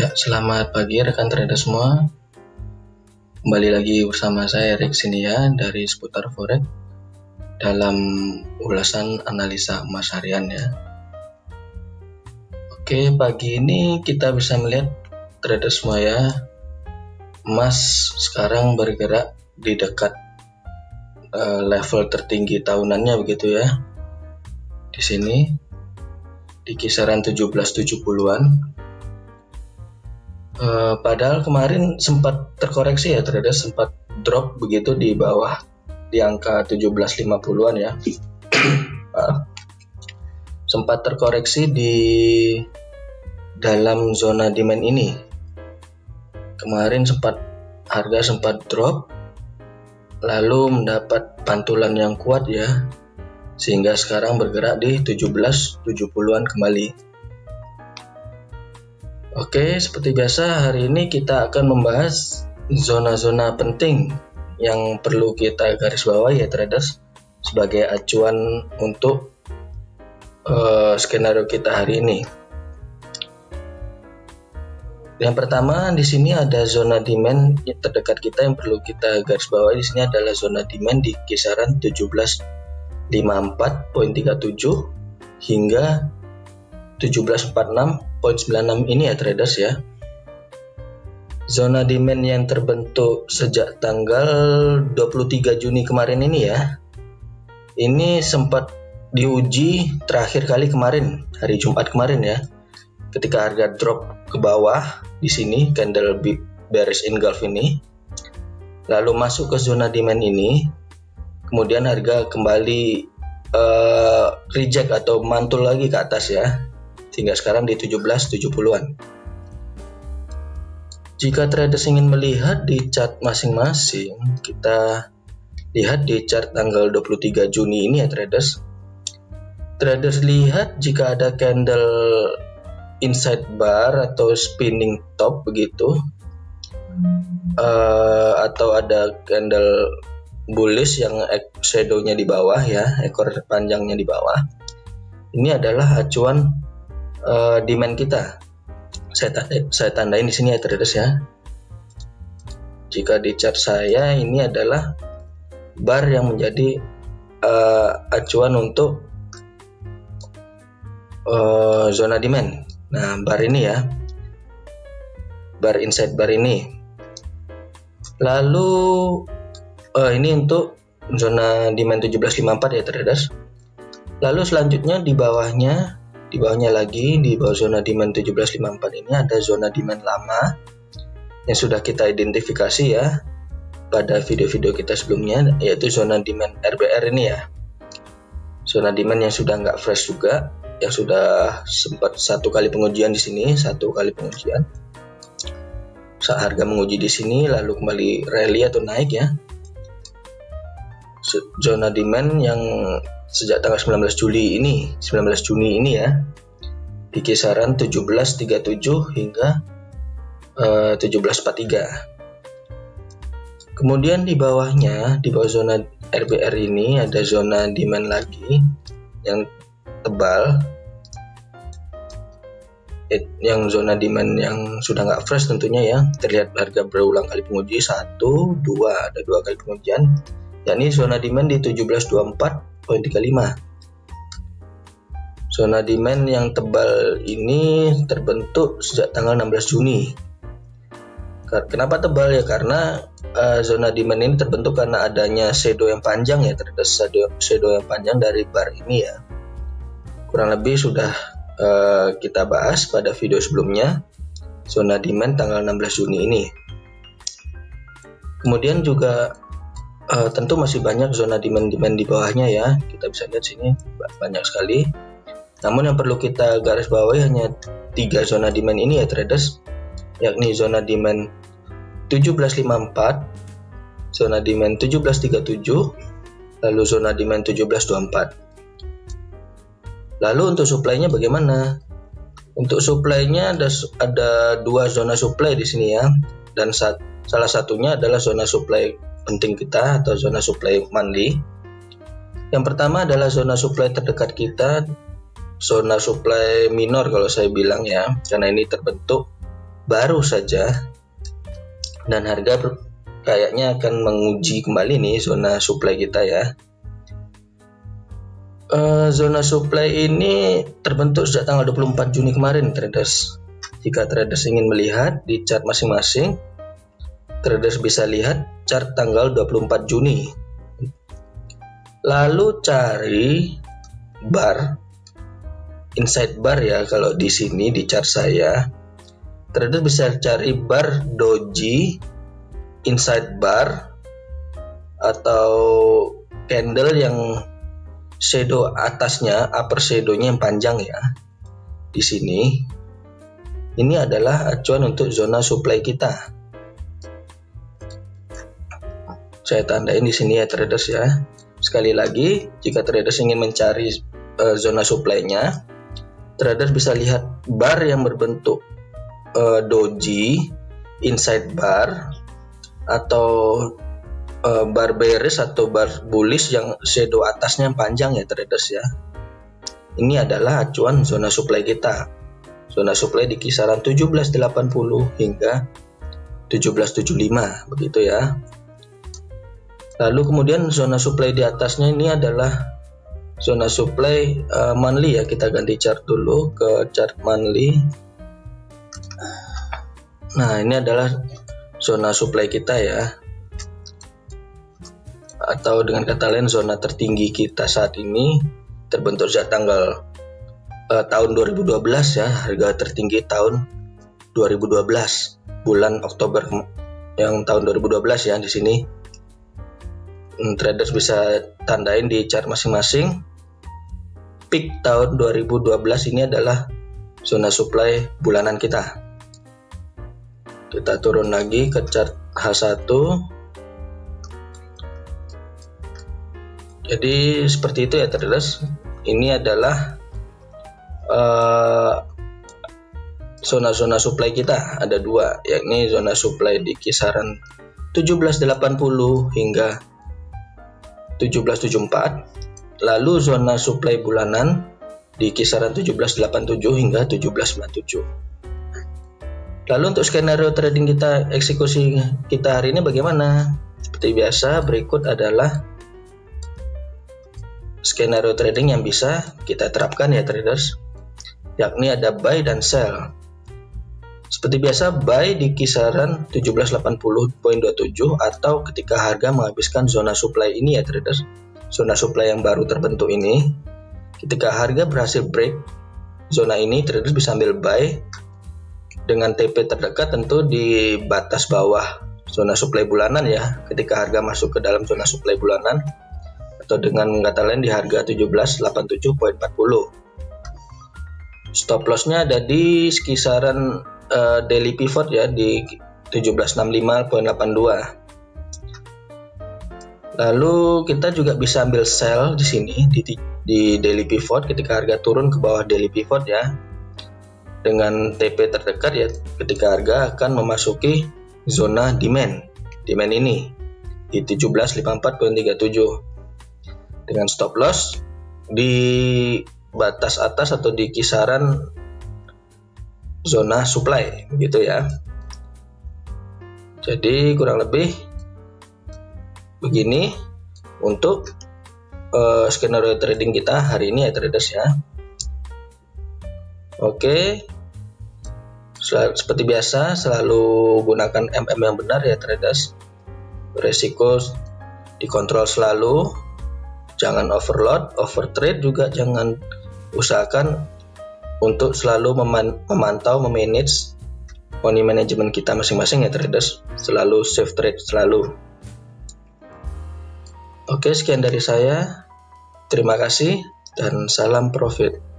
Ya, selamat pagi rekan trader semua. Kembali lagi bersama saya Erik Sinia dari seputar forex dalam ulasan analisa emas harian ya. Oke, pagi ini kita bisa melihat trader semua ya, emas sekarang bergerak di dekat level tertinggi tahunannya begitu ya. Di sini di kisaran 1770-an. Padahal kemarin sempat terkoreksi ya trader, sempat drop begitu di bawah di angka 1750-an ya. Sempat terkoreksi di dalam zona demand ini. Kemarin harga sempat drop lalu mendapat pantulan yang kuat ya, sehingga sekarang bergerak di 1770-an kembali. Oke, seperti biasa hari ini kita akan membahas zona-zona penting yang perlu kita garis bawahi ya traders, sebagai acuan untuk skenario kita hari ini. Yang pertama di sini ada zona demand terdekat kita yang perlu kita garis bawahi. Di sini adalah zona demand di kisaran 1754.37 hingga 1746.96 ini ya traders ya. Zona demand yang terbentuk sejak tanggal 23 Juni kemarin ini ya. Ini sempat diuji terakhir kali kemarin, hari Jumat kemarin ya. Ketika harga drop ke bawah di sini candle bearish engulf ini. Lalu masuk ke zona demand ini. Kemudian harga kembali reject atau mantul lagi ke atas ya, sehingga sekarang di 1770-an. Jika traders ingin melihat di chart masing-masing, kita lihat di chart tanggal 23 Juni ini ya traders. Traders lihat jika ada candle inside bar atau spinning top begitu, atau ada candle bullish yang shadow-nya di bawah ya, ekor panjangnya di bawah. Ini adalah acuan demand kita. Saya tandain di sini ya traders ya. Jika di chart saya ini adalah bar yang menjadi acuan untuk zona demand. Nah, bar ini ya, bar inside bar ini. Lalu ini untuk zona demand 1754 ya traders. Lalu selanjutnya di bawahnya lagi, di bawah zona demand 1754 ini ada zona demand lama yang sudah kita identifikasi ya pada video-video kita sebelumnya, yaitu zona demand RBR ini ya. Zona demand yang sudah nggak fresh juga, yang sudah sempat satu kali pengujian di sini, saat harga menguji di sini lalu kembali rally atau naik ya. Zona demand yang sejak tanggal 19 Juni ini ya, di kisaran 1737 hingga 1743. Kemudian di bawahnya, di bawah zona RBR ini ada zona demand lagi yang tebal, yang zona demand yang sudah nggak fresh tentunya ya. Terlihat harga berulang kali penguji, ada dua kali pengujian, yakni zona demand di 1724.35. Zona demand yang tebal ini terbentuk sejak tanggal 16 Juni. Kenapa tebal ya? Karena zona demand ini terbentuk karena adanya shadow yang panjang ya, shadow yang panjang dari bar ini ya. Kurang lebih sudah kita bahas pada video sebelumnya, zona demand tanggal 16 Juni ini. Kemudian juga tentu masih banyak zona demand di bawahnya ya. Kita bisa lihat sini banyak sekali. Namun yang perlu kita garis bawahi hanya 3 zona demand ini ya traders, yakni zona demand 1754, zona demand 1737, lalu zona demand 1724. Lalu untuk supply-nya bagaimana? Untuk supply-nya ada 2 zona supply di sini ya, dan salah satunya adalah zona supply penting kita atau zona supply monthly. Yang pertama adalah zona supply terdekat kita, zona supply minor kalau saya bilang ya, karena ini terbentuk baru saja, dan harga kayaknya akan menguji kembali nih zona supply kita ya. Zona supply ini terbentuk sejak tanggal 24 Juni kemarin, traders. Jika traders ingin melihat di chart masing-masing, traders bisa lihat chart tanggal 24 Juni. Lalu cari bar, inside bar ya, kalau di sini di chart saya. Traders bisa cari bar doji, inside bar, atau candle yang shadow atasnya, upper shadow-nya yang panjang ya. Di sini, ini adalah acuan untuk zona supply kita. Saya tandain di sini ya traders ya. Sekali lagi, jika traders ingin mencari zona supply-nya, traders bisa lihat bar yang berbentuk doji, inside bar, atau bar bearish atau bar bullish yang shadow atasnya yang panjang ya traders ya. Ini adalah acuan zona supply kita. Zona supply di kisaran 1780 hingga 1775 begitu ya. Lalu kemudian zona supply di atasnya ini adalah zona supply monthly ya. Kita ganti chart dulu ke chart monthly. Nah, ini adalah zona supply kita ya, atau dengan kata lain zona tertinggi kita saat ini terbentuk sejak tanggal tahun 2012 ya. Harga tertinggi tahun 2012 bulan Oktober yang tahun 2012 ya. Di sini traders bisa tandain di chart masing-masing. Peak tahun 2012 ini adalah zona supply bulanan kita. Kita turun lagi ke chart H1. Jadi seperti itu ya traders. Ini adalah zona-zona supply kita. Ada dua, yakni zona supply di kisaran 1780 hingga 1774. Lalu zona supply bulanan di kisaran 1787 hingga 1797. Lalu untuk skenario trading kita, eksekusi kita hari ini bagaimana? Seperti biasa, berikut adalah skenario trading yang bisa kita terapkan ya traders, yakni ada buy dan sell. Seperti biasa, buy di kisaran 1780.27 atau ketika harga menghabiskan zona supply ini ya traders, zona supply yang baru terbentuk ini. Ketika harga berhasil break zona ini, traders bisa ambil buy dengan TP terdekat tentu di batas bawah zona supply bulanan ya, ketika harga masuk ke dalam zona supply bulanan, atau dengan kata lain di harga 1787.40. Stop loss-nya ada di kisaran daily pivot ya, di 1765.82. Lalu kita juga bisa ambil sell di sini di daily pivot ketika harga turun ke bawah daily pivot ya, dengan TP terdekat ya, ketika harga akan memasuki zona demand ini di 1754.37, dengan stop loss di batas atas atau di kisaran zona supply gitu ya. Jadi kurang lebih begini untuk skenario trading kita hari ini ya traders ya. Oke, seperti biasa selalu gunakan MM yang benar ya traders. Resiko dikontrol selalu, jangan overload, overtrade juga jangan. Usahakan untuk selalu memantau, memanage money management kita masing-masing ya traders. Selalu safe trade selalu. Oke, sekian dari saya. Terima kasih dan salam profit.